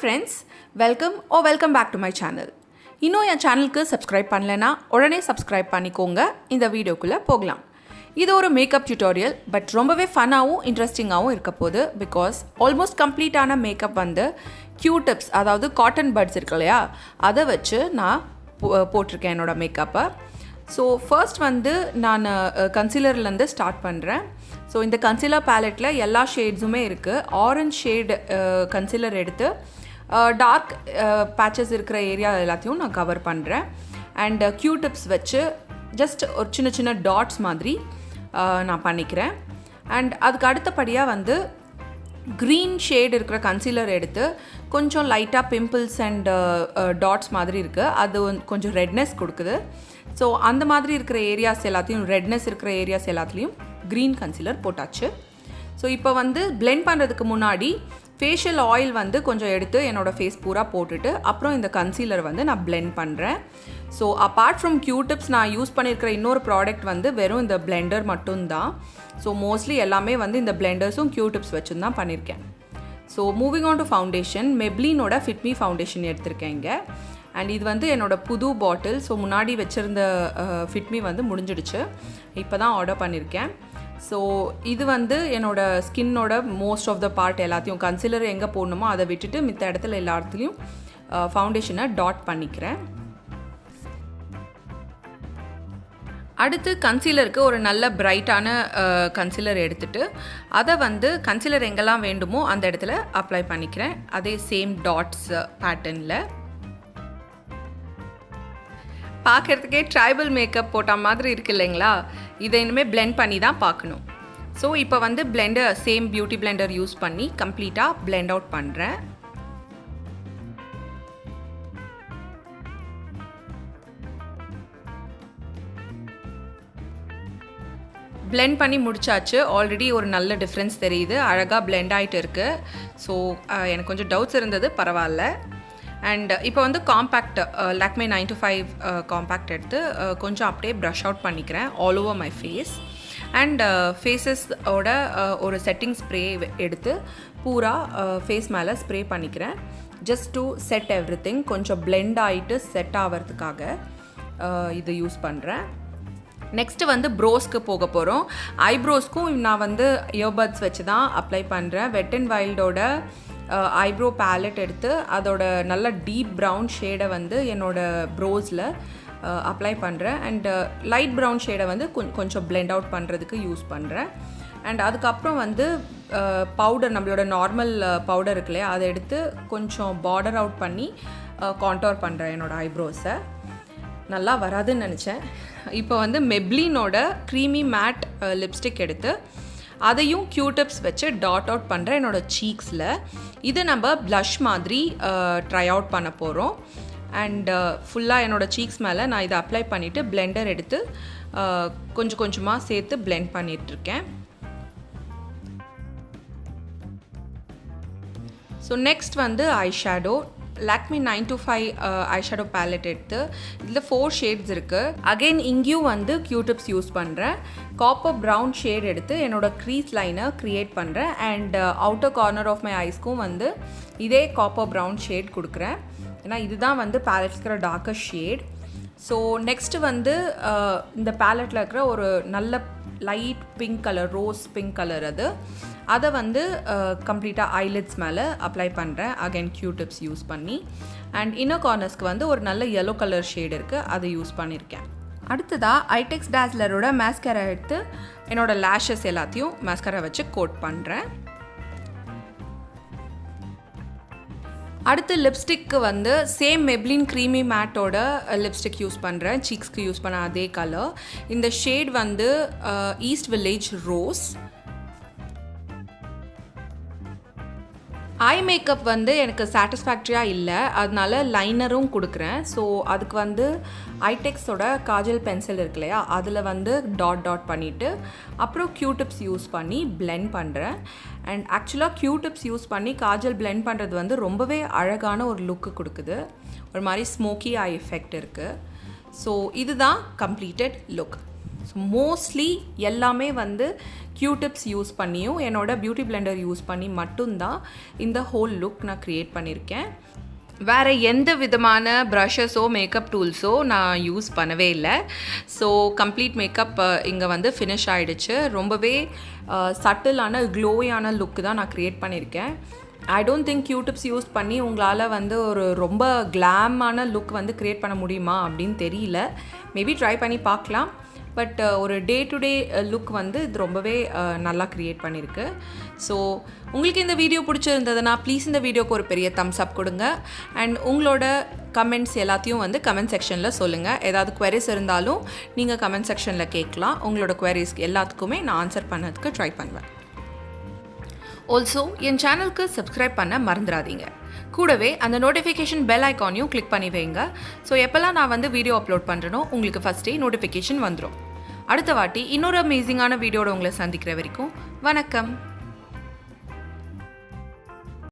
friends, welcome back to my channel. இன்னும் என் சேனலுக்கு subscribe பண்ணலனா உடனே சப்ஸ்கிரைப் பண்ணிக்கோங்க. இந்த வீடியோக்குள்ளே போகலாம். இது ஒரு மேக்கப் டியூட்டோரியல், பட் ரொம்பவே ஃபன்னாகவும் இன்ட்ரெஸ்டிங்காகவும் இருக்க போகுது. பிகாஸ் ஆல்மோஸ்ட் கம்ப்ளீட்டான மேக்கப் வந்து Q-tips, அதாவது காட்டன் பட்ஸ் இருக்கு இல்லையா, அதை வச்சு நான் போட்டிருக்கேன் என்னோடய மேக்கப்பை. ஸோ ஃபர்ஸ்ட் வந்து நான் கன்சீலர்லேருந்து ஸ்டார்ட் பண்ணுறேன். ஸோ இந்த கன்சீலர் பேலெட்டில் எல்லா ஷேட்ஸுமே இருக்குது. ஆரஞ்ச் ஷேடு கன்சீலர் எடுத்து டார்க் பேச்சஸ் இருக்கிற ஏரியா எல்லாத்தையும் நான் கவர் பண்ணுறேன். அண்ட் Q-tips வச்சு ஜஸ்ட் ஒரு சின்ன சின்ன டாட்ஸ் மாதிரி நான் பண்ணிக்கிறேன். அண்ட் அதுக்கு அடுத்தபடியாக வந்து க்ரீன் ஷேட் இருக்கிற கன்சீலர் எடுத்து கொஞ்சம் லைட்டாக பிம்பிள்ஸ் அண்ட் டாட்ஸ் மாதிரி இருக்குது, அது கொஞ்சம் ரெட்னஸ் கொடுக்குது. ஸோ அந்த மாதிரி இருக்கிற ஏரியாஸ் எல்லாத்தையும், ரெட்னஸ் இருக்கிற ஏரியாஸ் எல்லாத்துலேயும் க்ரீன் கன்சீலர் போட்டாச்சு. ஸோ இப்போ வந்து பிளெண்ட் பண்ணுறதுக்கு முன்னாடி ஃபேஷியல் ஆயில் வந்து கொஞ்சம் எடுத்து என்னோடய ஃபேஸ் பூரா போட்டுட்டு அப்புறம் இந்த கன்சீலர் வந்து நான் பிளெண்ட் பண்ணுறேன். ஸோ அப்பார்ட் ஃப்ரம் Q-tips நான் யூஸ் பண்ணியிருக்கிற இன்னொரு ப்ராடக்ட் வந்து வெறும் இந்த பிளெண்டர் மட்டும்தான். ஸோ மோஸ்ட்லி எல்லாமே வந்து இந்த பிளெண்டர்ஸும் Q-tips வச்சு தான் பண்ணியிருக்கேன். So moving on to foundation, மெப்ளினோட ஃபிட் மீ ஃபவுண்டேஷன் எடுத்திருக்கேன் இங்கே. அண்ட் இது வந்து என்னோடய புது பாட்டில். ஸோ முன்னாடி வச்சுருந்த ஃபிட் மீ வந்து முடிஞ்சிடுச்சு, இப்போ தான் ஆர்டர் பண்ணியிருக்கேன். ஸோ இது வந்து என்னோடய ஸ்கின்னோட மோஸ்ட் ஆஃப் த பார்ட் எல்லாத்தையும், கன்சீலர் எங்கே போடணுமோ அதை விட்டுட்டு மித்த இடத்துல எல்லா இடத்துலையும் ஃபவுண்டேஷனை டாட் பண்ணிக்கிறேன். அடுத்து கன்சீலருக்கு ஒரு நல்ல பிரைட்டான கன்சீலர் எடுத்துகிட்டு அதை வந்து கன்சீலர் எங்கெல்லாம் வேண்டுமோ அந்த இடத்துல அப்ளை பண்ணிக்கிறேன். அதே சேம் டாட்ஸ் பேட்டர்னில். பார்க்குறதுக்கே ட்ரைபல் மேக்கப் போட்ட மாதிரி இருக்கு இல்லைங்களா? இதை இனிமேல் பிளெண்ட் பண்ணி தான் பார்க்கணும். ஸோ இப்போ வந்து Blender, same beauty Blender use பண்ணி கம்ப்ளீட்டாக பிளெண்ட் அவுட் பண்ணுறேன். பிளெண்ட் பண்ணி முடிச்சாச்சு. ஆல்ரெடி ஒரு நல்ல டிஃப்ரென்ஸ் தெரியுது, அழகாக பிளெண்ட் ஆகிட்டு இருக்குது. ஸோ எனக்கு கொஞ்சம் டவுட்ஸ் இருந்தது, பரவாயில்ல. அண்ட் இப்போ வந்து காம்பேக்ட், லாக்மே 925 காம்பேக்ட் எடுத்து கொஞ்சம் அப்படியே ப்ரஷ் அவுட் பண்ணிக்கிறேன் all over my face. And ஃபேஸஸோட ஒரு செட்டிங் ஸ்ப்ரே எடுத்து பூரா ஃபேஸ் மேலே ஸ்ப்ரே பண்ணிக்கிறேன். Just to set everything, கொஞ்சம் பிளெண்ட் ஆகிட்டு செட் ஆகிறதுக்காக இது யூஸ் பண்ணுறேன். நெக்ஸ்ட்டு வந்து ப்ரோஸ்க்கு போக போகிறோம். ஐப்ரோஸ்க்கும் நான் வந்து இயர்பட்ஸ் வச்சு தான் அப்ளை பண்ணுறேன். வெட் அண்ட் வைல்டோட ஐப்ரோ பேலட் எடுத்து அதோட நல்ல டீப் ப்ரௌன் ஷேடை வந்து என்னோடய ப்ரோஸில் அப்ளை பண்ணுறேன். அண்ட் லைட் ப்ரௌன் ஷேடை வந்து கொஞ்சம் பிளெண்ட் அவுட் பண்ணுறதுக்கு யூஸ் பண்ணுறேன். அண்ட் அதுக்கப்புறம் வந்து பவுடர், நம்மளோட நார்மல் பவுடர் இருக்கு இல்லையா, அதை எடுத்து கொஞ்சம் பார்டர் அவுட் பண்ணி கான்டோர் பண்ணுறேன் என்னோடய ஐப்ரோஸை. நல்லா வராதுன்னு நினச்சேன். இப்போ வந்து மெப்ளினோட க்ரீமி மேட் லிப்ஸ்டிக் எடுத்து அதையும் Q-tips வச்சு டாட் அவுட் பண்ணுறேன் என்னோடய சீக்ஸில். இதை நம்ம ப்ளஷ் மாதிரி ட்ரை அவுட் பண்ண போகிறோம். அண்ட் ஃபுல்லாக என்னோடய சீக்ஸ் மேலே நான் இதை அப்ளை பண்ணிவிட்டு பிளெண்டர் எடுத்து கொஞ்சம் கொஞ்சமாக சேர்த்து பிளெண்ட் பண்ணிகிட்ருக்கேன். ஸோ நெக்ஸ்ட் வந்து ஐஷேடோ. லாக்மே 925 ஐஷேடோ பேலட் எடுத்து இதில் 4 ஷேட்ஸ் இருக்குது. அகெயின் இங்கேயும் வந்து Q-tips யூஸ் பண்ணுறேன். காப்பர் ப்ரௌன் ஷேட் எடுத்து என்னோடய க்ரீஸ் லைனை க்ரியேட் பண்ணுறேன். And outer corner of my ஐஸ்க்கும் வந்து இதே காப்பர் ப்ரௌன் ஷேட் கொடுக்குறேன், ஏன்னா இதுதான் வந்து பேலட்ஸ் இருக்கிற டார்க்கர் ஷேட். ஸோ நெக்ஸ்ட்டு வந்து இந்த பேலட்டில் இருக்கிற ஒரு நல்ல light pink colour, rose pink colour, அதை வந்து கம்ப்ளீட்டாக ஐலிட்ஸ் மேலே அப்ளை பண்ணுறேன் அகைன் Q-tips யூஸ் பண்ணி. அண்ட் இன்னர் கார்னர்ஸ்க்கு வந்து ஒரு நல்ல yellow கலர் ஷேட் இருக்குது, அதை யூஸ் பண்ணியிருக்கேன். அடுத்ததாக ஐடெக்ஸ் டேஸ்லரோட மேஸ்காரா எடுத்து என்னோடய லேஷஸ் எல்லாத்தையும் மேஸ்காரா வச்சு கோட் பண்ணுறேன். அடுத்து லிப்ஸ்டிக்கு வந்து சேம் மெப்ளின் க்ரீமி மேட்டோட லிப்ஸ்டிக் யூஸ் பண்ணுறேன். சீக்ஸ்க்கு யூஸ் பண்ண அதே கலர். இந்த ஷேட் வந்து East Village Rose. Eye makeup வந்து எனக்கு சாட்டிஸ்ஃபேக்ட்ரியாக இல்லை, அதனால லைனரும் கொடுக்குறேன். ஸோ அதுக்கு வந்து ஐடெக்ஸோட காஜல் பென்சில் இருக்கு இல்லையா, அதில் வந்து டாட் பண்ணிவிட்டு அப்புறம் Q-tips யூஸ் பண்ணி பிளெண்ட் பண்ணுறேன். அண்ட் ஆக்சுவலாக Q-tips யூஸ் பண்ணி காஜல் பிளெண்ட் பண்ணுறது வந்து ரொம்பவே அழகான ஒரு லுக்கு கொடுக்குது, ஒரு மாதிரி ஸ்மோக்கி ஐ எஃபெக்ட் இருக்குது. ஸோ இதுதான் கம்ப்ளீட்டட் லுக். ஸோ மோஸ்ட்லி எல்லாமே வந்து க்யூடிப்ஸ் யூஸ் பண்ணியும் என்னோடய பியூட்டி பிளெண்டர் யூஸ் பண்ணி மட்டும்தான் இந்த ஹோல் லுக் நான் க்ரியேட் பண்ணியிருக்கேன். வேறு எந்த விதமான ப்ரஷஸோ மேக்கப் டூல்ஸோ நான் யூஸ் பண்ணவே இல்லை. ஸோ கம்ப்ளீட் மேக்கப் இங்கே வந்து ஃபினிஷ் ஆகிடுச்சு. ரொம்பவே சட்டிலான க்ளோயான லுக்கு தான் நான் க்ரியேட் பண்ணியிருக்கேன். ஐ டோன்ட் திங்க் க்யூடிப்ஸ் யூஸ் பண்ணி உங்களால் வந்து ஒரு ரொம்ப கிளாமான லுக் வந்து க்ரியேட் பண்ண முடியுமா அப்படின்னு தெரியல. மேபி ட்ரை பண்ணி பார்க்கலாம். பட் ஒரு டே டு டே லுக் வந்து இது ரொம்பவே நல்லா க்ரியேட் பண்ணியிருக்கு. ஸோ உங்களுக்கு இந்த வீடியோ பிடிச்சிருந்ததுன்னா ப்ளீஸ் இந்த வீடியோக்கு ஒரு பெரிய தம்ஸ் அப் கொடுங்க. அண்ட் உங்களோட கமெண்ட்ஸ் எல்லாத்தையும் வந்து கமெண்ட் செக்ஷனில் சொல்லுங்கள். ஏதாவது குவரிஸ் இருந்தாலும் நீங்கள் கமெண்ட் செக்ஷனில் கேட்கலாம். உங்களோட குவரிஸ்க்கு எல்லாத்துக்குமே நான் ஆன்சர் பண்ணதுக்கு ட்ரை பண்ணுவேன். ஆல்சோ என் சேனலுக்கு சப்ஸ்கிரைப் பண்ண மறந்துடாதீங்க. கூடவே அந்த நோட்டிஃபிகேஷன் பெல் ஐக்கானையும் கிளிக் பண்ணி வைங்க. ஸோ எப்போல்லாம் நான் வந்து வீடியோ அப்லோட் பண்ணுறனோ உங்களுக்கு ஃபஸ்ட்டே நோட்டிஃபிகேஷன் வந்துடும். அடுத்த வாட்டி இன்னொரு அமேசிங்கான வீடியோட உங்களை சந்திக்கிற வரைக்கும் வணக்கம்.